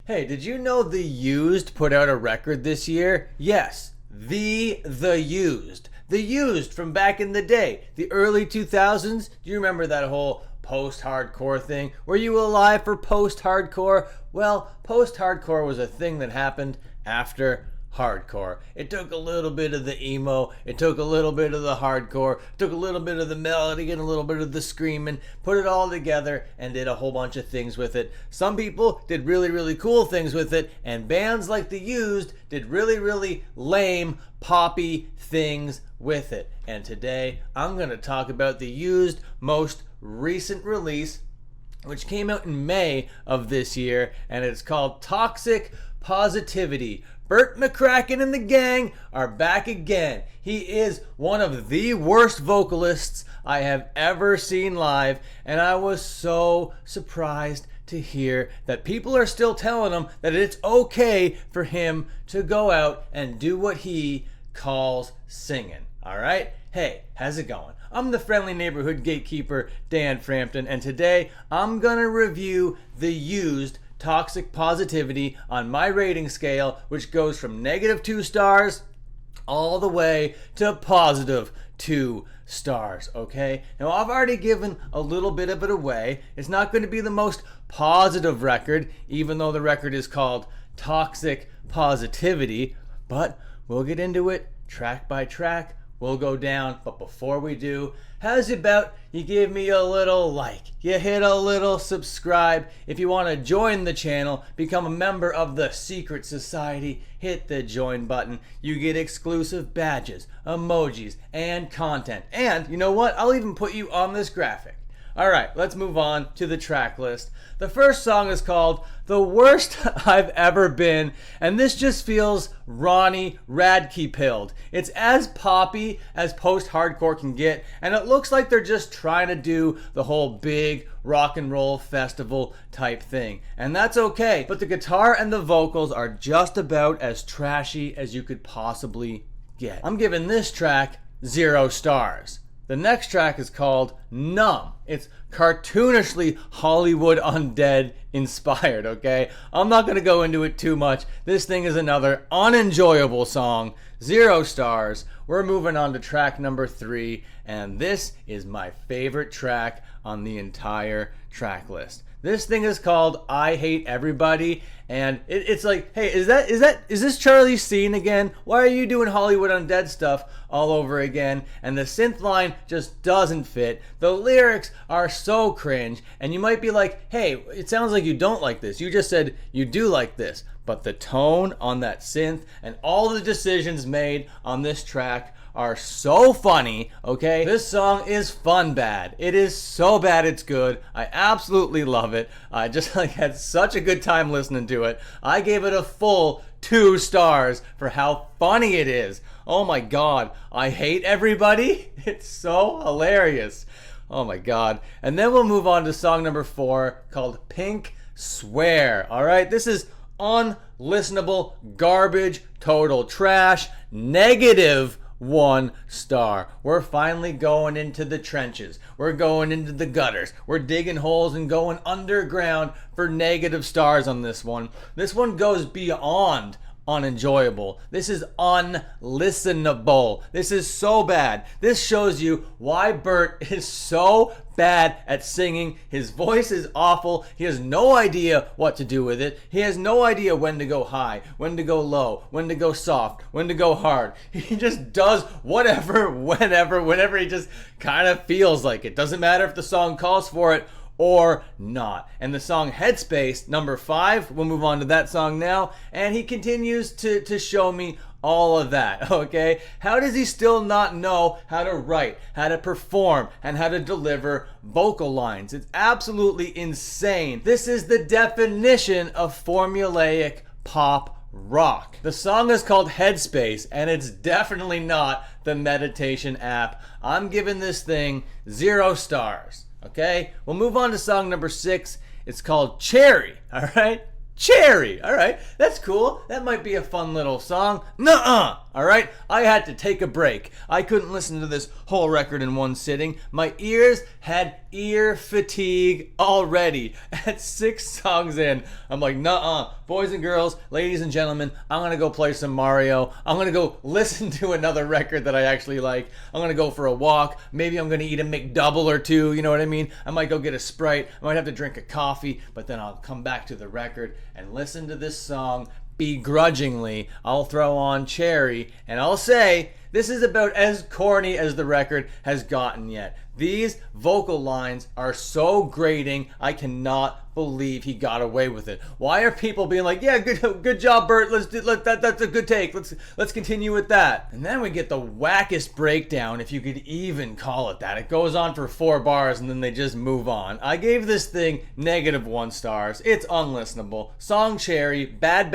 Hey, did you know The Used put out a record this year? Yes, The Used. The Used from back in the day, the early 2000s. Do you remember that whole post-hardcore thing? Were you alive for post-hardcore? Well, post-hardcore was a thing that happened after hardcore. It took a little bit of the emo, it took a little bit of the hardcore, it took a little bit of the melody and a little bit of the screaming, put it all together and did a whole bunch of things with it. Some people did really, really cool things with it, and bands like The Used did really, really lame, poppy things with it. And today, I'm going to talk about The Used most recent release, which came out in May of this year, and it's called Toxic Positivity. Bert McCracken and the gang are back again. He is one of the worst vocalists I have ever seen live, and I was so surprised to hear that people are still telling him that it's okay for him to go out and do what he calls singing. Alright? Hey, how's it going? I'm the friendly neighborhood gatekeeper, Dan Frampton, and today I'm gonna review The Used Toxic Positivity on my rating scale, which goes from -2 stars all the way to +2 stars, okay? Now, I've already given a little bit of it away. It's not going to be the most positive record, even though the record is called Toxic Positivity, but we'll get into it track by track. We'll go down, but before we do, how's it about you give me a little like, you hit a little subscribe. If you want to join the channel, become a member of the secret society, hit the join button. You get exclusive badges, emojis, and content. And you know what? I'll even put you on this graphic. Alright, let's move on to the track list. The first song is called The Worst I've Ever Been, and this just feels Ronnie Radke-pilled. It's as poppy as post-hardcore can get, and it looks like they're just trying to do the whole big rock and roll festival type thing. And that's okay, but the guitar and the vocals are just about as trashy as you could possibly get. I'm giving this track 0 stars. The next track is called Numb. It's cartoonishly Hollywood Undead inspired, okay? I'm not going to go into it too much. This thing is another unenjoyable song. 0 stars. We're moving on to track number 3, and this is my favorite track on the entire track list. This thing is called I Hate Everybody, and it's like, hey, is this Charlie Sheen again? Why are you doing Hollywood Undead stuff all over again? And the synth line just doesn't fit. The lyrics are so cringe, and you might be like, hey, it sounds like you don't like this. You just said you do like this. But the tone on that synth and all the decisions made on this track are so funny, okay? This song is fun bad. It is so bad it's good. I absolutely love it. I just had such a good time listening to it. I gave it a full 2 stars for how funny it is. Oh my god, I hate everybody. It's so hilarious. Oh my god. And then we'll move on to song number 4 called Pink Swear. Alright, this is unlistenable garbage, total trash, -1 star. We're finally going into the trenches. We're going into the gutters. We're digging holes and going underground for negative stars on this one. This one goes beyond unenjoyable. This is unlistenable. This is so bad. This shows you why Bert is so bad at singing. His voice is awful. He has no idea what to do with it. He has no idea when to go high, when to go low, when to go soft, when to go hard. He just does whatever, whenever he just kind of feels like it. Doesn't matter if the song calls for it or not. And the song Headspace, number 5, we'll move on to that song now, and he continues to show me all of that, okay? How does he still not know how to write, how to perform, and how to deliver vocal lines? It's absolutely insane. This is the definition of formulaic pop rock. The song is called Headspace, and it's definitely not the meditation app. I'm giving this thing 0 stars. Okay, we'll move on to song number 6. It's called Cherry. All right, Cherry. All right, that's cool. That might be a fun little song. Nuh-uh. all right? I had to take a break. I couldn't listen to this whole record in one sitting. My ears had ear fatigue already. At 6 songs in, I'm like, nuh-uh. Boys and girls, ladies and gentlemen, I'm gonna go play some Mario. I'm gonna go listen to another record that I actually like. I'm gonna go for a walk. Maybe I'm gonna eat a McDouble or two, you know what I mean? I might go get a Sprite. I might have to drink a coffee, but then I'll come back to the record and listen to this song begrudgingly. I'll throw on Cherry, and I'll say, this is about as corny as the record has gotten yet. These vocal lines are so grating, I cannot believe he got away with it. Why are people being like, yeah, good job, Bert. That's a good take. Let's continue with that. And then we get the wackest breakdown, if you could even call it that. It goes on for 4 bars and then they just move on. I gave this thing -1 stars. It's unlistenable. Song Cherry, bad.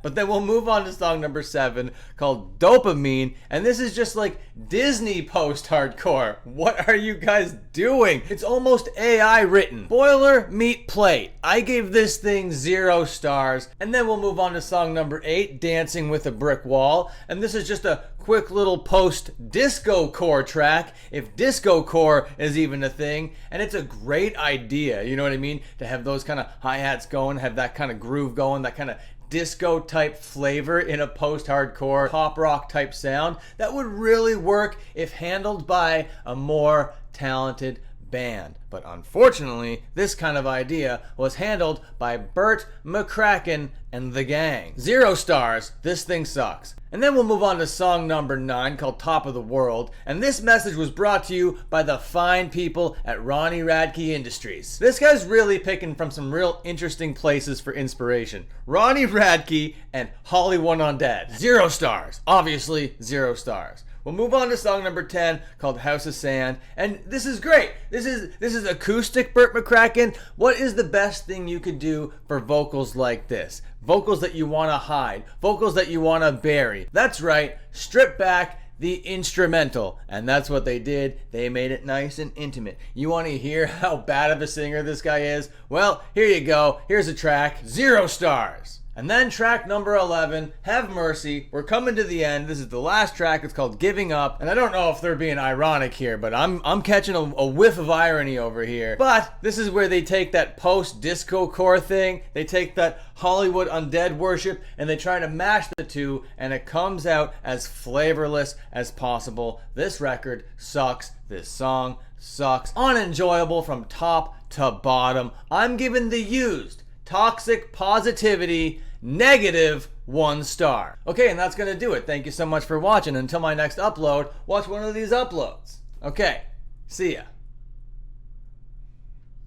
But then we'll move on to song number 7 called Dopamine. And this is just like Disney post-hardcore. What are you guys doing? It's almost AI written. Boiler meet plate. I gave this thing 0 stars. And then we'll move on to song number 8, Dancing with a Brick Wall. And this is just a quick little post-disco core track, if disco core is even a thing. And it's a great idea, you know what I mean? To have those kind of hi-hats going, have that kind of groove going, that kind of disco type flavor in a post-hardcore pop rock type sound. That would really work if handled by a more talented band. But unfortunately, this kind of idea was handled by Bert McCracken and the gang. 0 stars. This thing sucks. And then we'll move on to song number 9 called Top of the World. And this message was brought to you by the fine people at Ronnie Radke Industries. This guy's really picking from some real interesting places for inspiration. Ronnie Radke and Hollywood Undead. 0 stars. Obviously, 0 stars. We'll move on to song number 10 called House of Sand. And this is great. This is acoustic Bert McCracken. What is the best thing you could do for vocals like this? Vocals that you want to hide. Vocals that you want to bury. That's right. Strip back the instrumental. And that's what they did. They made it nice and intimate. You want to hear how bad of a singer this guy is? Well, here you go. Here's a track. 0 stars. And then track number 11, Have Mercy. We're coming to the end. This is the last track. It's called Giving Up. And I don't know if they're being ironic here, but I'm catching a whiff of irony over here. But this is where they take that post-disco core thing, they take that Hollywood Undead worship, and they try to mash the two, and it comes out as flavorless as possible. This record sucks. This song sucks. Unenjoyable from top to bottom. I'm giving The Used Toxic Positivity -1 star. Okay, and that's gonna do it. Thank you so much for watching. Until my next upload, watch one of these uploads. Okay, see ya.